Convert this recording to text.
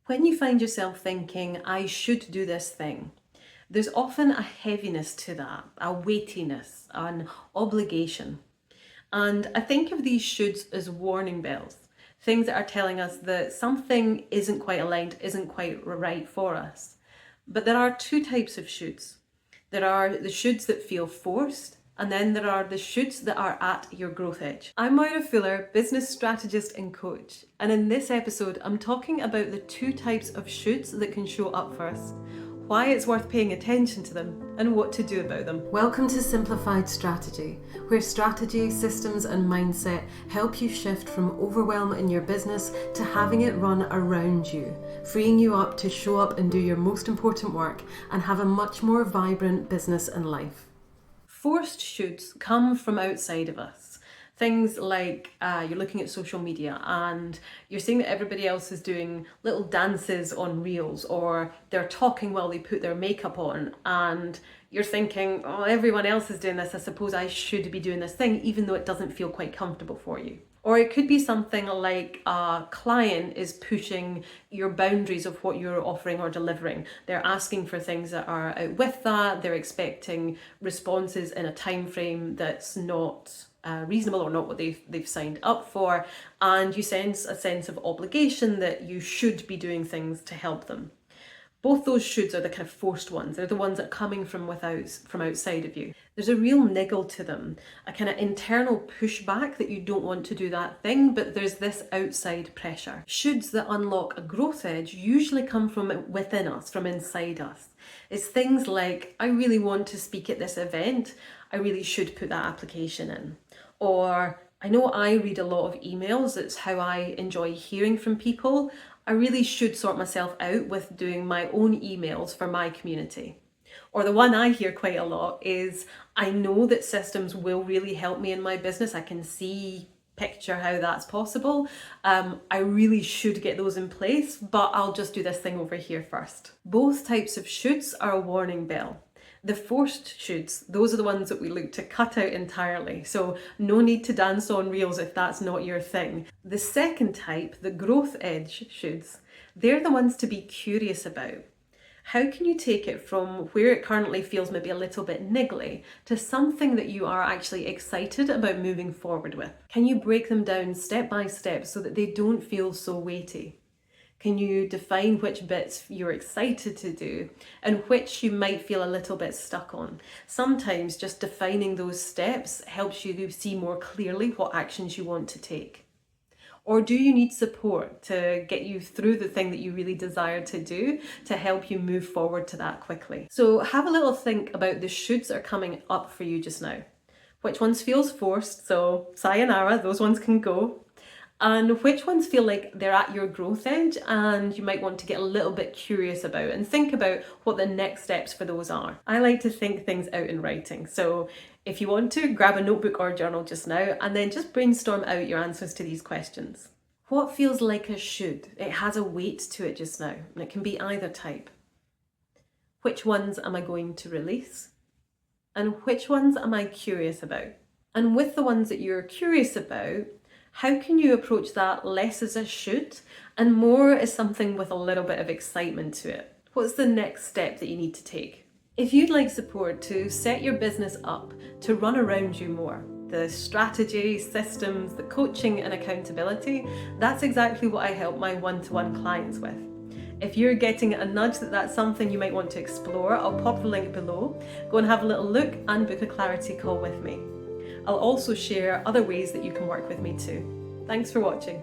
When you find yourself thinking, I should do this thing, there's often a heaviness to that, a weightiness, an obligation. And I think of these shoulds as warning bells, things that are telling us that something isn't quite aligned, isn't quite right for us. But there are two types of shoulds. There are the shoulds that feel forced, and then there are the shoulds that are at your growth edge. I'm Moira Fuller, business strategist and coach, and in this episode I'm talking about the two types of shoulds that can show up for us, why it's worth paying attention to them, and what to do about them. Welcome to Simplified Strategy, where strategy, systems and mindset help you shift from overwhelm in your business to having it run around you, freeing you up to show up and do your most important work and have a much more vibrant business and life. Forced shoulds come from outside of us. Things like you're looking at social media and you're seeing that everybody else is doing little dances on reels, or they're talking while they put their makeup on, and you're thinking, oh, everyone else is doing this, I suppose I should be doing this thing, even though it doesn't feel quite comfortable for you. Or it could be something like a client is pushing your boundaries of what you're offering or delivering. They're asking for things that are out with that. They're expecting responses in a time frame that's not reasonable or not what they've signed up for. And you sense a sense of obligation that you should be doing things to help them. Both those shoulds are the kind of forced ones. They're the ones that are coming from outside of you. There's a real niggle to them, a kind of internal pushback that you don't want to do that thing, but there's this outside pressure. Shoulds that unlock a growth edge usually come from within us, from inside us. It's things like, I really want to speak at this event, I really should put that application in. Or, I know I read a lot of emails, it's how I enjoy hearing from people. I really should sort myself out with doing my own emails for my community. Or the one I hear quite a lot is, I know that systems will really help me in my business. I can picture how that's possible. I really should get those in place, but I'll just do this thing over here first. Both types of shoulds are a warning bell. The forced shoulds, those are the ones that we look to cut out entirely. So no need to dance on reels if that's not your thing. The second type, the growth edge shoulds, they're the ones to be curious about. How can you take it from where it currently feels maybe a little bit niggly to something that you are actually excited about moving forward with? Can you break them down step by step so that they don't feel so weighty? Can you define which bits you're excited to do and which you might feel a little bit stuck on? Sometimes just defining those steps helps you to see more clearly what actions you want to take. Or do you need support to get you through the thing that you really desire to do to help you move forward to that quickly? So have a little think about the shoulds that are coming up for you just now. Which ones feels forced? So sayonara, those ones can go. And which ones feel like they're at your growth edge and you might want to get a little bit curious about and think about what the next steps for those are. I like to think things out in writing. So if you want to, grab a notebook or journal just now and then just brainstorm out your answers to these questions. What feels like a should? It has a weight to it just now, and it can be either type. Which ones am I going to release? And which ones am I curious about? And with the ones that you're curious about, how can you approach that less as a should and more as something with a little bit of excitement to it? What's the next step that you need to take? If you'd like support to set your business up to run around you more, the strategy, systems, the coaching and accountability, that's exactly what I help my one-to-one clients with. If you're getting a nudge that that's something you might want to explore, I'll pop the link below. Go and have a little look and book a clarity call with me. I'll also share other ways that you can work with me too. Thanks for watching.